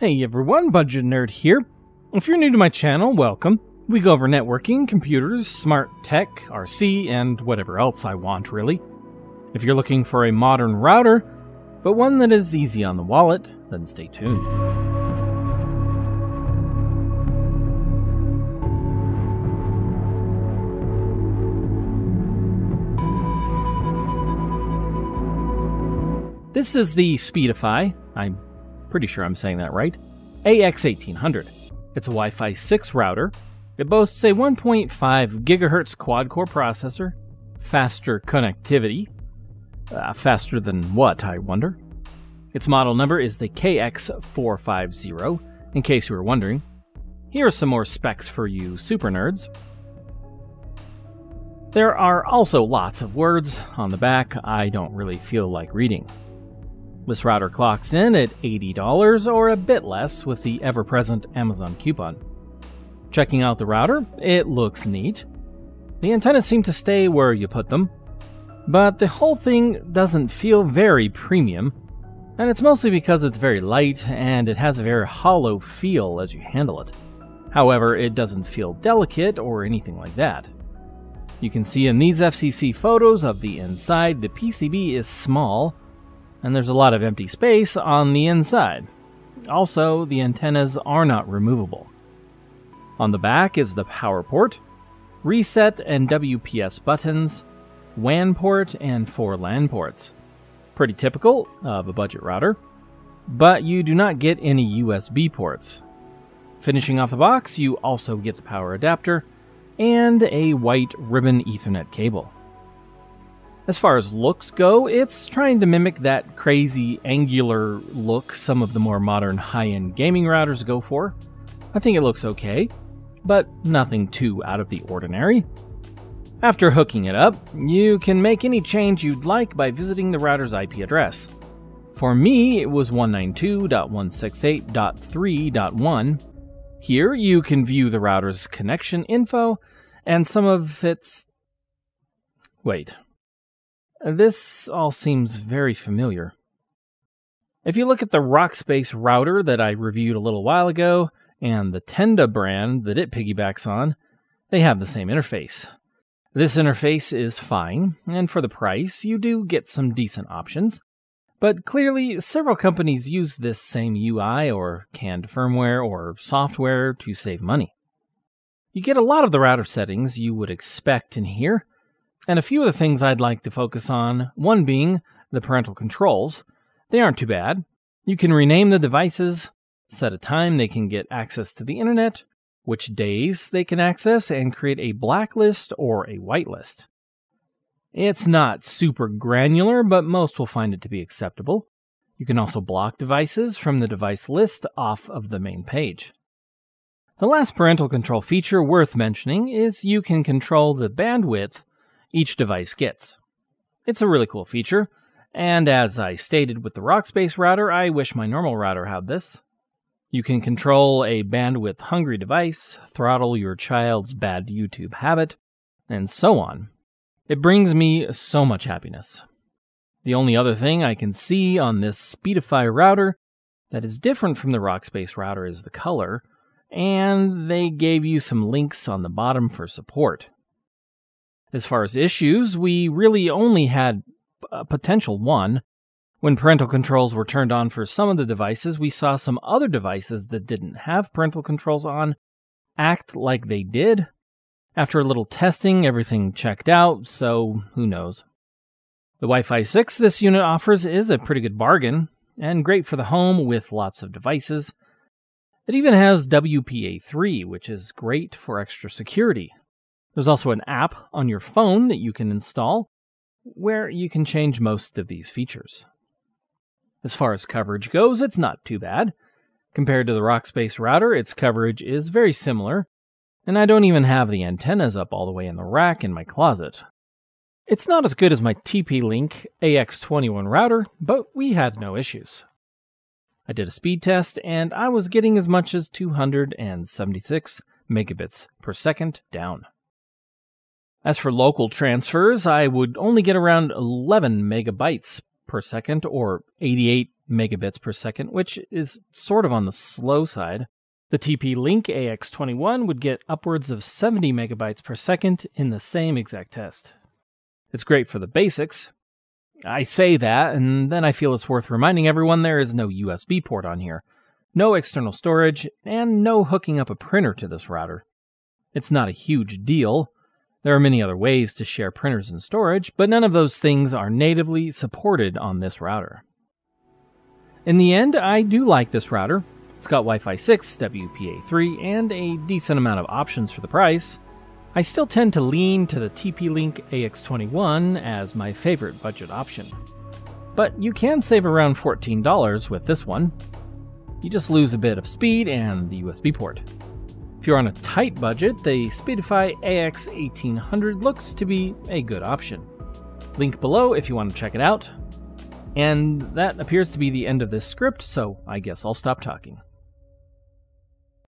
Hey everyone, Budget Nerd here. If you're new to my channel, welcome. We go over networking, computers, smart tech, RC, and whatever else I want, really. If you're looking for a modern router, but one that is easy on the wallet, then stay tuned. This is the Speedefy, I'm pretty sure I'm saying that right, AX1800. It's a Wi-Fi 6 router. It boasts a 1.5 GHz quad-core processor, faster connectivity. Faster than what, I wonder? Its model number is the KX450, in case you were wondering. Here are some more specs for you super nerds. There are also lots of words on the back I don't really feel like reading. This router clocks in at $80 or a bit less with the ever-present Amazon coupon. Checking out the router, it looks neat. The antennas seem to stay where you put them, but the whole thing doesn't feel very premium, and it's mostly because it's very light and it has a very hollow feel as you handle it. However, it doesn't feel delicate or anything like that. You can see in these FCC photos of the inside, the PCB is small, and there's a lot of empty space on the inside. Also, the antennas are not removable. On the back is the power port, reset and WPS buttons, WAN port, and 4 LAN ports. Pretty typical of a budget router, but you do not get any USB ports. Finishing off the box, you also get the power adapter and a white ribbon Ethernet cable. As far as looks go, it's trying to mimic that crazy angular look some of the more modern high-end gaming routers go for. I think it looks okay, but nothing too out of the ordinary. After hooking it up, you can make any change you'd like by visiting the router's IP address. For me, it was 192.168.3.1. Here, you can view the router's connection info and some of its... Wait. This all seems very familiar. If you look at the Rockspace router that I reviewed a little while ago, and the Tenda brand that it piggybacks on, they have the same interface. This interface is fine, and for the price, you do get some decent options, but clearly several companies use this same UI or canned firmware or software to save money. You get a lot of the router settings you would expect in here, and a few of the things I'd like to focus on, one being the parental controls. They aren't too bad. You can rename the devices, set a time they can get access to the internet, which days they can access, and create a blacklist or a whitelist. It's not super granular, but most will find it to be acceptable. You can also block devices from the device list off of the main page. The last parental control feature worth mentioning is you can control the bandwidth each device gets. It's a really cool feature, and as I stated with the Rockspace router, I wish my normal router had this. You can control a bandwidth-hungry device, throttle your child's bad YouTube habit, and so on. It brings me so much happiness. The only other thing I can see on this Speedefy router that is different from the Rockspace router is the color, and they gave you some links on the bottom for support. As far as issues, we really only had a potential one. When parental controls were turned on for some of the devices, we saw some other devices that didn't have parental controls on act like they did. After a little testing, everything checked out, so who knows. The Wi-Fi 6 this unit offers is a pretty good bargain, and great for the home with lots of devices. It even has WPA3, which is great for extra security. There's also an app on your phone that you can install, where you can change most of these features. As far as coverage goes, it's not too bad. Compared to the Rockspace router, its coverage is very similar, and I don't even have the antennas up all the way in the rack in my closet. It's not as good as my TP-Link AX21 router, but we had no issues. I did a speed test, and I was getting as much as 276 megabits per second down. As for local transfers, I would only get around 11 megabytes per second, or 88 megabits per second, which is sort of on the slow side. The TP-Link AX21 would get upwards of 70 megabytes per second in the same exact test. It's great for the basics. I say that, and then I feel it's worth reminding everyone there is no USB port on here, no external storage, and no hooking up a printer to this router. It's not a huge deal. There are many other ways to share printers and storage, but none of those things are natively supported on this router. In the end, I do like this router. It's got Wi-Fi 6, WPA3, and a decent amount of options for the price. I still tend to lean to the TP-Link AX21 as my favorite budget option. But you can save around $14 with this one. You just lose a bit of speed and the USB port. If you're on a tight budget, the Speedefy AX1800 looks to be a good option. Link below if you want to check it out. And that appears to be the end of this script, so I guess I'll stop talking.